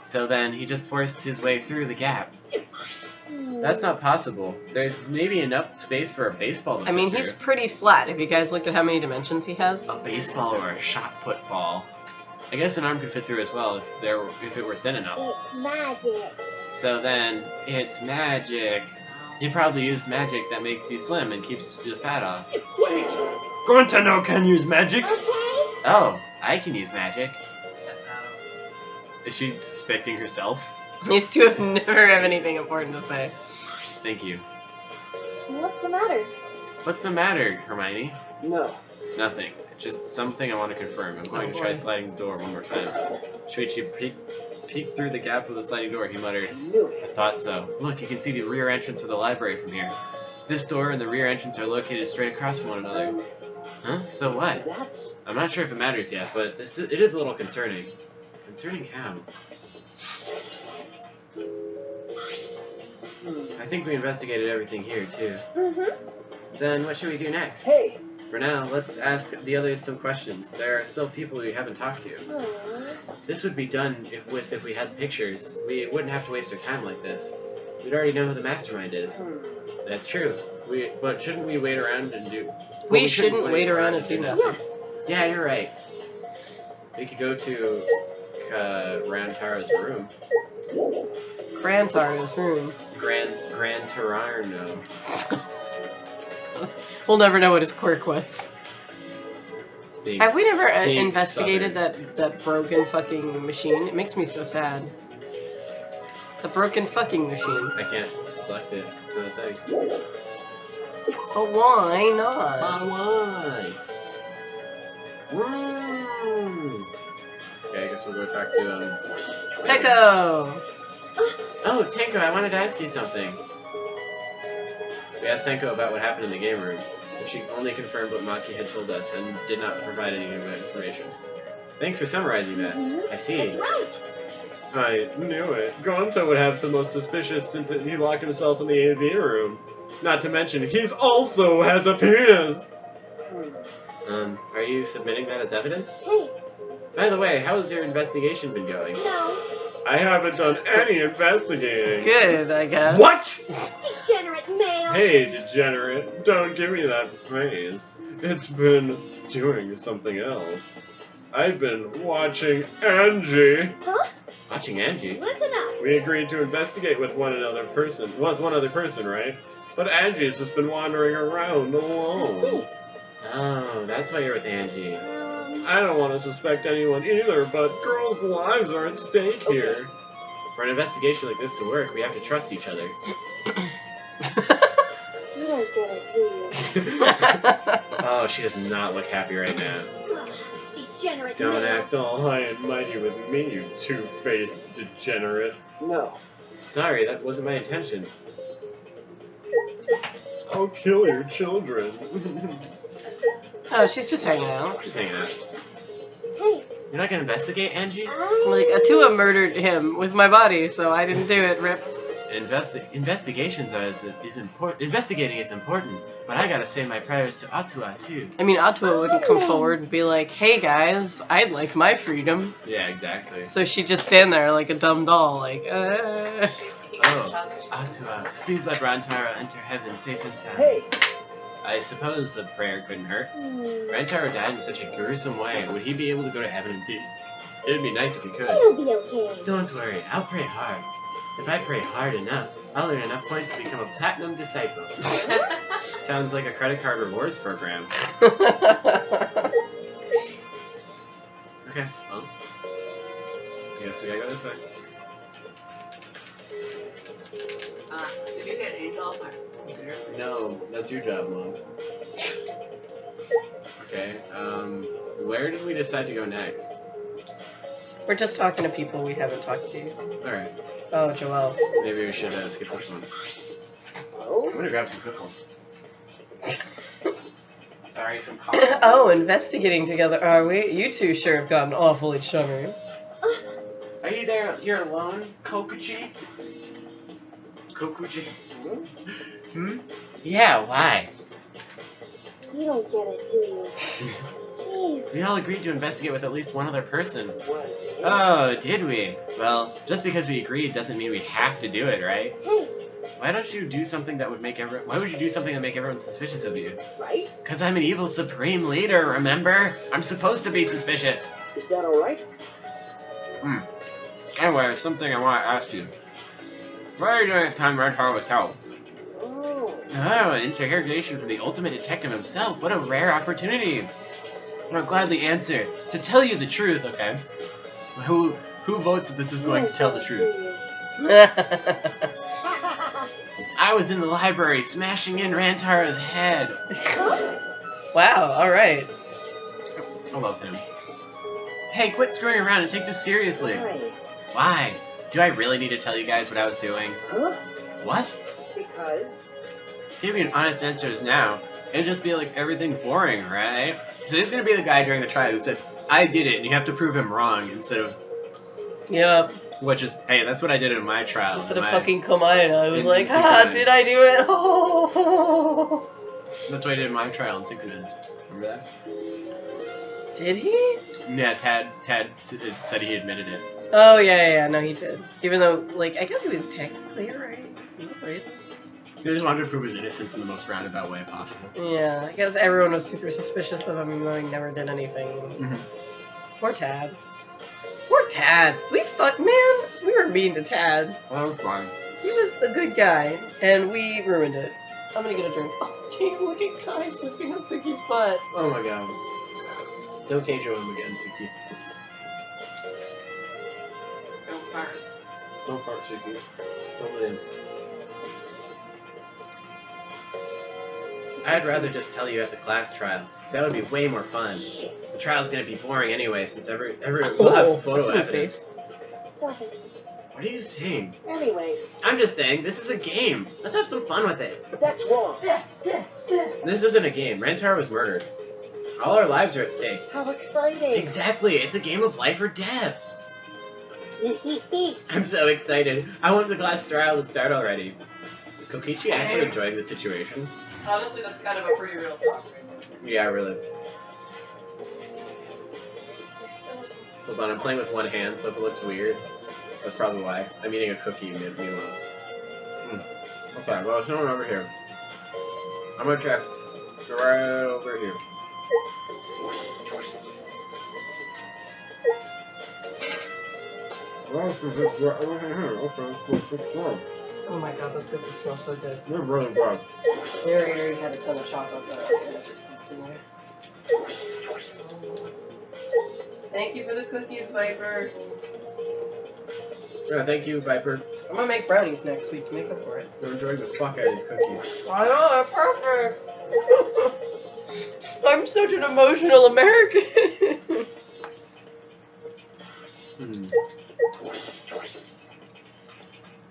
So then he just forced his way through the gap. That's not possible. There's maybe enough space for a baseball to I mean, fit he's through. pretty flat. Have you guys looked at how many dimensions he has? A baseball or a shot put ball. I guess an arm could fit through as well if it were thin enough. It's magic. So then, it's magic. He probably used magic that makes you slim and keeps the fat off. Wait. Going to know can use magic. Okay. Oh, I can use magic. Is she suspecting herself? These two have never have anything important to say. Thank you. What's the matter? What's the matter, Hermione? No. Nothing. Just something I want to confirm. I'm going to try boy. sliding the door one more time. Shuichi peeked through the gap of the sliding door. He muttered, Knew I it. thought so. Look, you can see the rear entrance of the library from here. This door and the rear entrance are located straight across from one another. Huh? So what? That's. I'm not sure if it matters yet, but it is a little concerning. Concerning how? I think we investigated everything here, too. Then what should we do next? Hey. For now, let's ask the others some questions. There are still people we haven't talked to. This would be done if we had pictures. We wouldn't have to waste our time like this. We'd already know who the mastermind is. That's true. But shouldn't we wait around and do... We shouldn't wait around and do nothing. Yeah, you're right. We could go to Rantaro's room. Grantaro's room. Gran Tararno. We'll never know what his quirk was. Being- Have we never being investigated that broken fucking machine? It makes me so sad. The broken fucking machine. I can't select it. It's not a thing. But why not? Why? Woo! Okay, I guess we'll go talk to Tenko! Oh, Tenko, I wanted to ask you something. We asked Tenko about what happened in the game room, but she only confirmed what Maki had told us and did not provide any new information. Thanks for summarizing that. I see. That's right. I knew it. Gonta would have the most suspicious since he locked himself in the AV room. Not to mention, he's also has a penis! Are you submitting that as evidence? Hey. By the way, how has your investigation been going? No. I haven't done any investigating. Good, I guess. What? Degenerate male. Hey, degenerate, don't give me that phrase. It's been doing something else. I've been watching Angie. Huh? Watching Angie? Listen up. We agreed to investigate with one other person, right? But Angie's just been wandering around alone. Oh, that's why you're with Angie. I don't want to suspect anyone either, but girls' lives are at stake here. For an investigation like this to work, we have to trust each other. You don't get it, do you? Oh, she does not look happy right now. Degenerate Don't man. act all high and mighty with me, you two-faced degenerate. No. Sorry, that wasn't my intention. I'll kill your children. Oh, she's just hanging out. She's hanging out. Hey, You're not gonna investigate, Angie? Like, Atua murdered him with my body, so I didn't do it, Rip. Investigations is important. Investigating is important, but I gotta say my prayers to Atua too. I mean, Atua wouldn't come forward and be like, hey guys, I'd like my freedom. Yeah, exactly. So she'd just stand there like a dumb doll, like, Oh, Atua, please let Rantaro enter heaven safe and sound. Hey. I suppose a prayer couldn't hurt. Hmm. Rantaro died in such a gruesome way. Would he be able to go to heaven in peace? It'd be nice if he could. It'll be okay. Don't worry, I'll pray hard. If I pray hard enough, I'll earn enough points to become a platinum disciple. Sounds like a credit card rewards program. Okay, well, I guess we gotta go this way. Did you get Angel off my computer? No, that's your job, Mom. Okay, where did we decide to go next? We're just talking to people we haven't talked to. Alright, Oh, Joelle. maybe we should skip this one. Oh. I'm gonna grab some pickles. Sorry, some coffee. Oh, investigating together, are we? You two sure have gotten awfully chummy. Are you there here alone, Kokuchi? Kokuchi? Hmm? Yeah, why? You don't get it, do you? Jeez. We all agreed to investigate with at least one other person. Was it? Oh, did we? Well, just because we agreed doesn't mean we have to do it, right? Hey, Why don't you do something that would make Why would you do something that make everyone suspicious of you? Right? Cause I'm an evil supreme leader, remember? I'm supposed to be suspicious. Is that alright? Anyway, something I want to ask you. What are you doing at the time Rantaro was held? Oh. Oh, an interrogation from the ultimate detective himself. What a rare opportunity. I'll gladly answer. To tell you the truth, okay? Who votes that this is going to tell the truth? I was in the library smashing in Rantaro's head. Wow, alright. I love him. Hey, quit screwing around and take this seriously. Why? Why? Do I really need to tell you guys what I was doing? Huh? What? Because? Give me an honest answers now, and just be like everything boring, right? So he's gonna be the guy during the trial who said, I did it, and you have to prove him wrong, instead of, Yep. which is, hey, that's what I did in my trial. Instead of My- fucking Komaeda, I was in like, Synchronized. did I do it? Oh. That's what I did in my trial in Synchronized. Remember that? Did he? Yeah, Tad said he admitted it. Oh, yeah, no, he did. Even though, like, I guess he was technically right. Right? He just wanted to prove his innocence in the most roundabout way possible. Yeah, I guess everyone was super suspicious of him even though he never did anything. Poor Tad. Poor Tad. We were mean to Tad. Well, that was fun. He was a good guy, and we ruined it. I'm gonna get a drink. Oh, jeez, look at Kai sniffing up Suki's butt. Oh my god. Don't Keijo him again, Suki. Don't fart. Don't fart, Suki. Don't let him. I'd rather just tell you at the class trial. That would be way more fun. The trial's gonna be boring anyway, since we'll have photo that's a new evidence. face. Stop it. What are you saying? Anyway, I'm just saying, this is a game. Let's have some fun with it. that's wrong. This isn't a game. Rantaro was murdered. All our lives are at stake. How exciting. Exactly, it's a game of life or death. I'm so excited. I want the class trial to start already. Is Kokichi actually enjoying the situation? Honestly, that's kind of a pretty real topic. Yeah, really. Hold on, I'm playing with one hand, so if it looks weird, that's probably why. I'm eating a cookie, meanwhile. Okay, well, there's no one over here. I'm gonna check. Go right over here. Oh my god, those cookies smell so good. They're really good. We already had a ton of chocolate, but I just in there. Thank you for the cookies, Viper. Thank you, Viper. I'm gonna make brownies next week to make up for it. I'm enjoying the fuck out of these cookies. I know, they're perfect. I'm such an emotional American.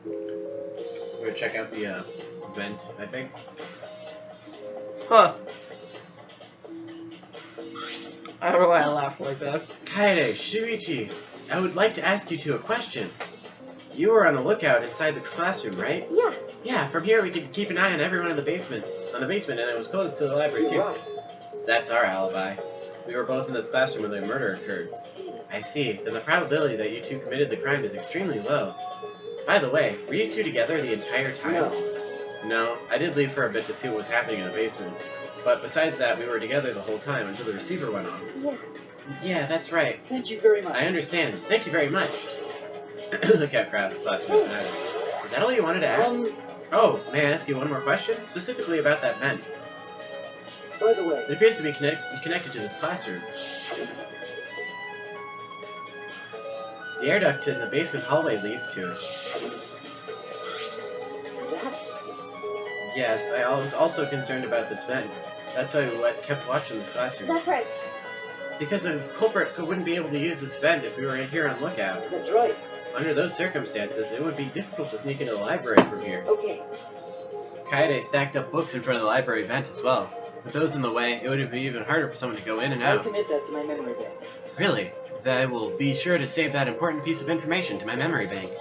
We're gonna check out the vent, I think. Huh. I don't know why I laugh like that. Kaede, Shuichi, I would like to ask you two a question. You were on the lookout inside the classroom, right? Yeah. Yeah, from here we could keep an eye on everyone in the basement. On the basement, and it was close to the library too. Right. That's our alibi. We were both in this classroom when the murder occurred. I see. Then the probability that you two committed the crime is extremely low. By the way, were you two together the entire time? No. No, I did leave for a bit to see what was happening in the basement. But besides that, we were together the whole time until the receiver went off. Yeah. Yeah, that's right. Thank you very much. I understand. Thank you very much. The cat classroom has been added. Is that all you wanted to ask? Oh, may I ask you one more question? Specifically about that vent. By the way, It appears to be connected to this classroom. The air duct in the basement hallway leads to it. that's... Yes, I was also concerned about this vent. That's why we kept watching this classroom. That's right. Because the culprit wouldn't be able to use this vent if we were in here on lookout. That's right. Under those circumstances, it would be difficult to sneak into the library from here. Okay. Kaede stacked up books in front of the library vent as well. With those in the way, it would be even harder for someone to go in and I'll out. commit that to my memory bank. Really? Then I will be sure to save that important piece of information to my memory bank.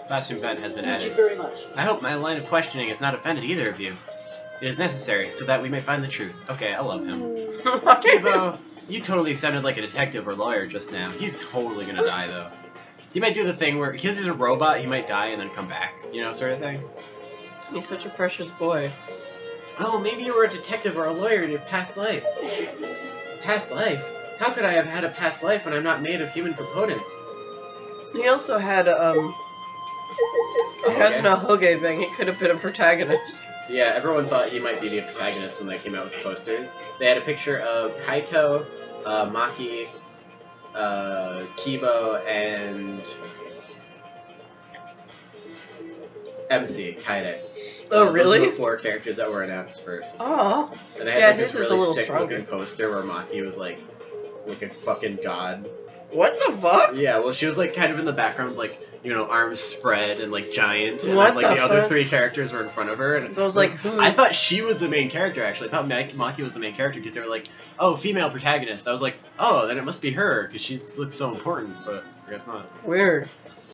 Classroom vent has been Thank you added. very much. I hope my line of questioning has not offended either of you. It is necessary so that we may find the truth. Okay, I love him. Kibo, you totally sounded like a detective or lawyer just now. He's totally gonna die though. He might do the thing where, because he's a robot, he might die and then come back, you know, sort of thing. He's such a precious boy. Oh, maybe you were a detective or a lawyer in your past life. Past life? How could I have had a past life when I'm not made of human components? He also had he has an Ahoge thing. He could have been a protagonist. Yeah, everyone thought he might be the protagonist when they came out with the posters. They had a picture of Kaito, Maki, Kibo, and MC, Kaede. Oh, Those really? were the 4 characters that were announced first. Oh. And they had Yeah, like this his is a really little sick stronger. looking poster where Maki was like a fucking god. What the fuck? Yeah, well she was like kind of in the background, like, you know, arms spread and like giant, and What then, like the the other fuck? 3 characters were in front of her. And I was like, who? I thought she was the main character actually. I thought Maki was the main character because they were like, oh, female protagonist. I was like, oh, then it must be her because she looks so important, but I guess not. Weird.